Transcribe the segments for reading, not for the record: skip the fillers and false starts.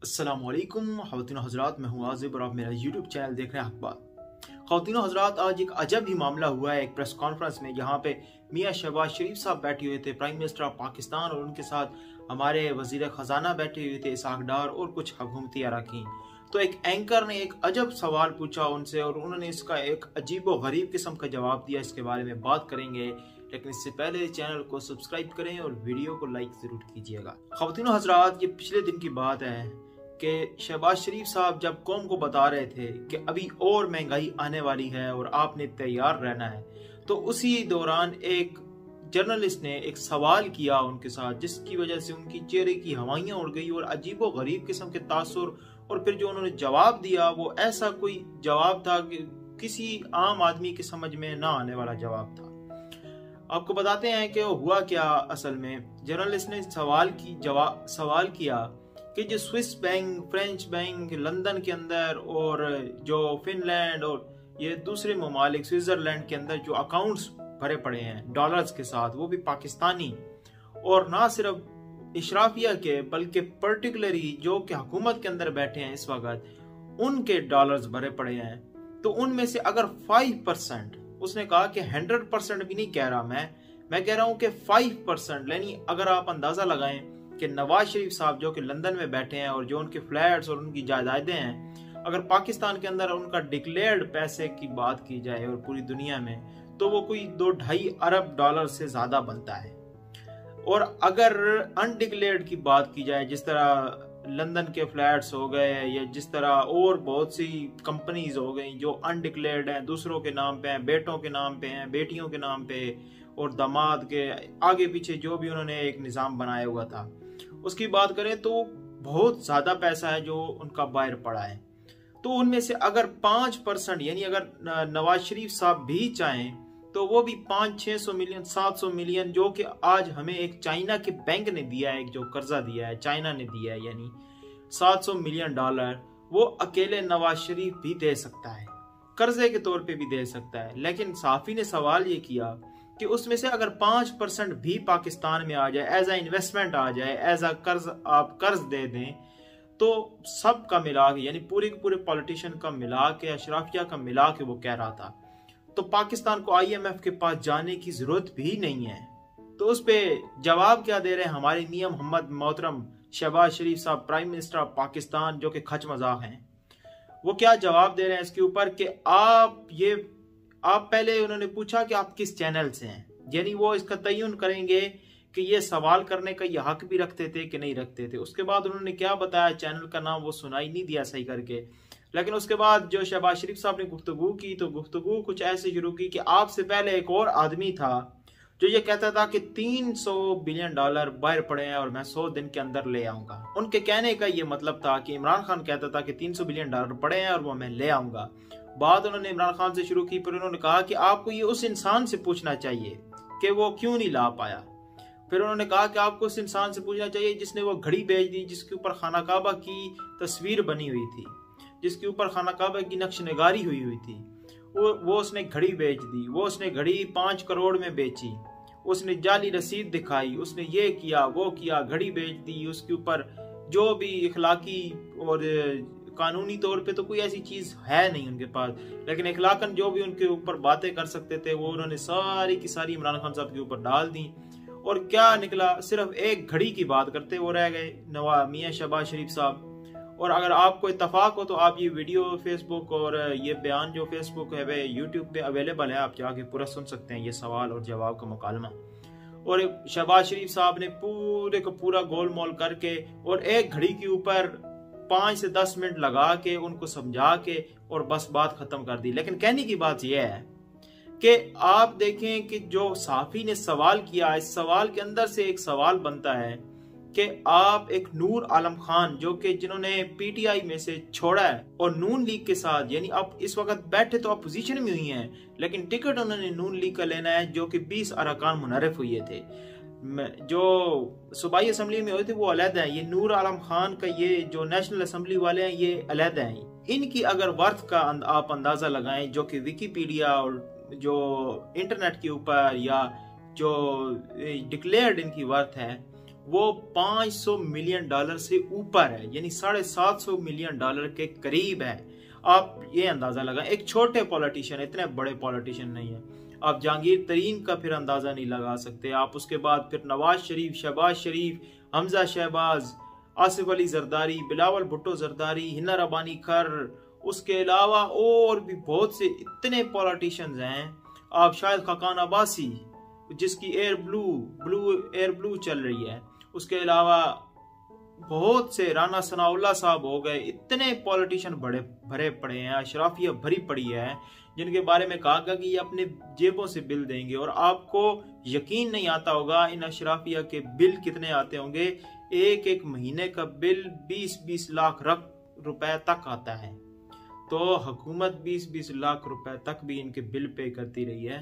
अस्सलामुअलैकुम ख़वातीन हज़रात, मैं हूँ आज़िब और आप मेरा यूट्यूब चैनल देख रहे हैं अखबार। ख़वातीन हज़रात, आज एक अजब ही मामला हुआ है एक प्रेस कॉन्फ्रेंस में, जहाँ पे मियाँ शहबाज शरीफ साहब बैठे हुए थे, प्राइम मिनिस्टर ऑफ पाकिस्तान, और उनके साथ हमारे वज़ीर ख़जाना बैठे हुए थे इसाक डार, और कुछ हुकूमती अरकान। तो एक एंकर ने एक अजब सवाल पूछा उनसे और उन्होंने इसका एक अजीब व गरीब किस्म का जवाब दिया। इसके बारे में बात करेंगे, लेकिन इससे पहले चैनल को सब्सक्राइब करें और वीडियो को लाइक जरूर कीजिएगा। ख़वातीन हज़रात, ये पिछले दिन की बात है कि शहबाज शरीफ साहब जब कौम को बता रहे थे कि अभी और महंगाई आने वाली है और आपने तैयार रहना है, तो उसी दौरान एक जर्नलिस्ट ने एक सवाल किया उनके साथ, जिसकी वजह से उनकी चेहरे की हवाइयां उड़ गई और अजीब व गरीब किस्म के तासुर। और फिर जो उन्होंने जवाब दिया वो ऐसा कोई जवाब था कि किसी आम आदमी की समझ में ना आने वाला जवाब था। आपको बताते हैं कि हुआ क्या। असल में जर्नलिस्ट ने सवाल किया कि जो Swiss bank, French bank London के अंदर और जो फिनलैंड और ये दूसरे ममालिक स्विट्जरलैंड के अंदर जो अकाउंट्स भरे पड़े हैं डॉलर्स के साथ, वो भी पाकिस्तानी, और ना सिर्फ इशराफिया के बल्कि पर्टिकुलरली जो कि हुकूमत के अंदर बैठे हैं इस वक्त, उनके डॉलर्स भरे पड़े हैं। तो उनमें से अगर 5%, उसने कहा कि 100% भी नहीं कह रहा मैं कह रहा हूं कि 5%, यानी अगर आप अंदाजा लगाएं कि नवाज शरीफ साहब जो कि लंदन में बैठे हैं और जो उनके फ्लैट्स और उनकी जायदादें हैं, अगर पाकिस्तान के अंदर उनका डिक्लेयर्ड पैसे की बात की जाए और पूरी दुनिया में, तो वो कोई 2-2.5 अरब डॉलर से ज्यादा बनता है। और अगर अनडिक्लेयर्ड की बात की जाए, जिस तरह लंदन के फ्लैट्स हो गए या जिस तरह और बहुत सी कंपनीज हो गई जो अनडिक्लेयर्ड हैं, दूसरों के नाम पे हैं, बेटों के नाम पे हैं, बेटियों के नाम पे और दामाद के आगे पीछे जो भी उन्होंने एक निज़ाम बनाया हुआ था, उसकी बात करें तो बहुत ज्यादा पैसा है जो उनका बाहर पड़ा है। तो उनमें से अगर 5%, यानी अगर नवाज शरीफ साहब भी चाहें तो वो भी 500-600 मिलियन 700 मिलियन, जो कि आज हमें एक चाइना के बैंक ने दिया है, एक जो कर्जा दिया है चाइना ने दिया है, यानी 700 मिलियन डॉलर, वो अकेले नवाज शरीफ भी दे सकता है, कर्जे के तौर पे भी दे सकता है। लेकिन साफी ने सवाल ये किया कि उसमें से अगर 5% भी पाकिस्तान में आ जाए, एज ए इन्वेस्टमेंट आ जाए, एज अ कर्ज आप कर्ज दे दें, तो सब का मिला के, यानी पूरे के पूरे पॉलिटिशियन का मिला के, अशराफिया का मिला के वो कह रहा था, तो पाकिस्तान को IMF के पास जाने की जरूरत भी नहीं है। तो उस पे जवाब क्या दे रहे हैं हमारे मियां मोहम्मद मोहतरम शहबाज शरीफ साहब, प्राइम मिनिस्टर ऑफ पाकिस्तान, जो कि खच मजाक हैं। वो क्या जवाब दे रहे हैं इसके ऊपर कि आप पहले उन्होंने पूछा कि आप किस चैनल से हैं, यानी वो इसका तयन करेंगे कि ये सवाल करने का ये हक भी रखते थे कि नहीं रखते थे। उसके बाद उन्होंने क्या बताया, चैनल का नाम वो सुनाई नहीं दिया सही करके, लेकिन उसके बाद जो शहबाज शरीफ साहब ने गुफ्तगू की, तो गुफ्तगू कुछ ऐसे शुरू की कि आपसे पहले एक और आदमी था जो ये कहता था कि 300 बिलियन डॉलर बाहर पड़े हैं और मैं 100 दिन के अंदर ले आऊंगा। उनके कहने का ये मतलब था कि इमरान खान कहता था कि 300 बिलियन डॉलर पड़े हैं और वो मैं ले आऊंगा। बात उन्होंने इमरान खान से शुरू की, फिर उन्होंने कहा कि आपको ये उस इंसान से पूछना चाहिए कि वो क्यों नहीं ला पाया। फिर उन्होंने कहा कि आपको उस इंसान से पूछना चाहिए जिसने वो घड़ी बेच दी जिसके ऊपर खाना काबा की तस्वीर बनी हुई थी, जिसके ऊपर खाना काबा की नक्शनगारी हुई थी। वो उसने घड़ी बेच दी, वो उसने घड़ी 5 करोड़ में बेची, उसने जाली रसीद दिखाई, उसने ये किया वो किया, घड़ी बेच दी। उसके ऊपर जो भी इखलाकी और कानूनी तौर पे तो कोई ऐसी चीज है नहीं उनके पास, लेकिन इखलाकन जो भी उनके ऊपर बातें कर सकते थे वो उन्होंने सारी की सारी इमरान खान साहब के ऊपर डाल दी। और क्या निकला, सिर्फ एक घड़ी की बात करते वो रह गए मियां शहबाज शरीफ साहब। और अगर आपको इत्तफाक हो तो आप ये वीडियो फेसबुक और ये बयान जो फेसबुक है वे यूट्यूब पे अवेलेबल है, आप जाके पूरा सुन सकते हैं ये सवाल और जवाब का मुकालमा। और शहबाज शरीफ साहब ने पूरे का पूरा गोल मोल करके और एक घड़ी के ऊपर 5 से 10 मिनट लगा के उनको समझा के और बस बात खत्म कर दी। लेकिन कहने की बात यह है कि आप देखें कि जो साफी ने सवाल किया, इस सवाल के अंदर से एक सवाल बनता है कि आप एक नूर आलम खान, जो कि जिन्होंने PTI में से छोड़ा है और नून लीग के साथ, यानी आप इस वक्त बैठे तो अपोजिशन में हुई हैं, लेकिन टिकट उन्होंने नून लीग का लेना है, जो कि 20 अरकान मुनर्रफ हुए थे, जो सूबाई असम्बली में हुए थे वो अलहदा है। ये नूर आलम खान का ये जो नेशनल असम्बली वाले हैं ये अलहदा हैं। इनकी अगर वर्थ का आप अंदाजा लगाएं, जो कि विकीपीडिया और जो इंटरनेट के ऊपर या जो डिक्लेयर्ड इनकी वर्थ है वो 500 मिलियन डॉलर से ऊपर है, यानी 750 मिलियन डॉलर के करीब है। आप ये अंदाजा लगाएं, एक छोटे पॉलिटिशियन, इतने बड़े पॉलिटिशियन नहीं है। आप जहांगीर तरीन का फिर अंदाजा नहीं लगा सकते। आप उसके बाद फिर नवाज शरीफ, शहबाज शरीफ, हमजा शहबाज, आसिफ अली जरदारी, बिलावल भुट्टो जरदारी, हिना रबानी खर, उसके अलावा और भी बहुत से इतने पॉलिटिशियंस हैं। आप शायद खाकान अब्बासी, जिसकी एयर ब्लू चल रही है, उसके अलावा बहुत से, राना सनाउल्लाह साहब हो गए, इतने पॉलिटिशियन बड़े भरे पड़े हैं, अशराफिया भरी पड़ी है, जिनके बारे में कहा गया कि ये अपने जेबों से बिल देंगे। और आपको यकीन नहीं आता होगा इन अशराफिया के बिल कितने आते होंगे। एक महीने का बिल 20-20 लाख रुपए तक आता है। तो हुकूमत 20-20 लाख रुपए तक भी इनके बिल पे करती रही है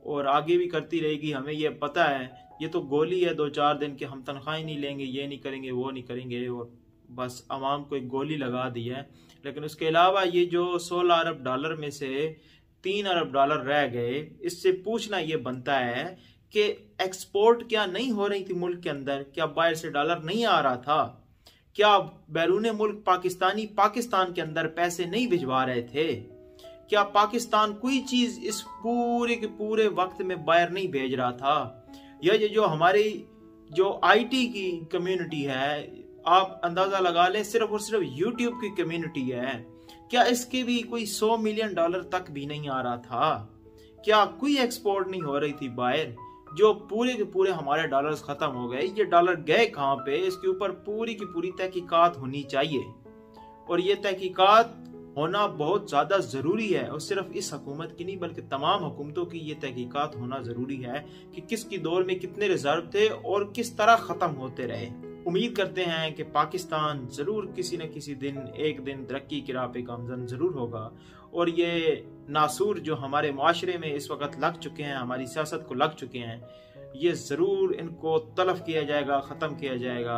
और आगे भी करती रहेगी। हमें ये पता है, ये तो गोली है 2-4 दिन के, हम तनख्वाही नहीं लेंगे, ये नहीं करेंगे, वो नहीं करेंगे, और बस आवाम को एक गोली लगा दी है। लेकिन उसके अलावा ये जो 16 अरब डॉलर में से 3 अरब डॉलर रह गए, इससे पूछना ये बनता है कि एक्सपोर्ट क्या नहीं हो रही थी मुल्क के अंदर? क्या बाहर से डॉलर नहीं आ रहा था? क्या बैरून मुल्क पाकिस्तान के अंदर पैसे नहीं भिजवा रहे थे? क्या पाकिस्तान कोई चीज इस पूरे के पूरे वक्त में बाहर नहीं भेज रहा था? ये जो हमारी जो आईटी की कम्युनिटी है, आप अंदाजा लगा लें, सिर्फ और सिर्फ यूट्यूब की कम्युनिटी है, क्या इसके भी कोई 100 मिलियन डॉलर तक भी नहीं आ रहा था? क्या कोई एक्सपोर्ट नहीं हो रही थी बाहर? जो पूरे के पूरे हमारे डॉलर्स खत्म हो गए, ये डॉलर गए कहाँ पे? इसके ऊपर पूरी की पूरी तहकीकात होनी चाहिए, और ये तहकीकात होना बहुत ज्यादा जरूरी है। और सिर्फ इस हुकूमत की नहीं बल्कि तमाम हुकूमतों की ये तहकीकात होना जरूरी है कि किसकी दौर में कितने रिजर्व थे और किस तरह खत्म होते रहे। उम्मीद करते हैं कि पाकिस्तान जरूर किसी न किसी दिन एक दिन तरक्की की राह पे गामजन जरूर होगा, और ये नासूर जो हमारे माशरे में इस वक्त लग चुके हैं, हमारी सियासत को लग चुके हैं, ये जरूर इनको तलफ किया जाएगा, खत्म किया जाएगा।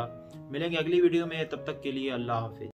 मिलेंगे अगली वीडियो में, तब तक के लिए अल्लाह हाफिज।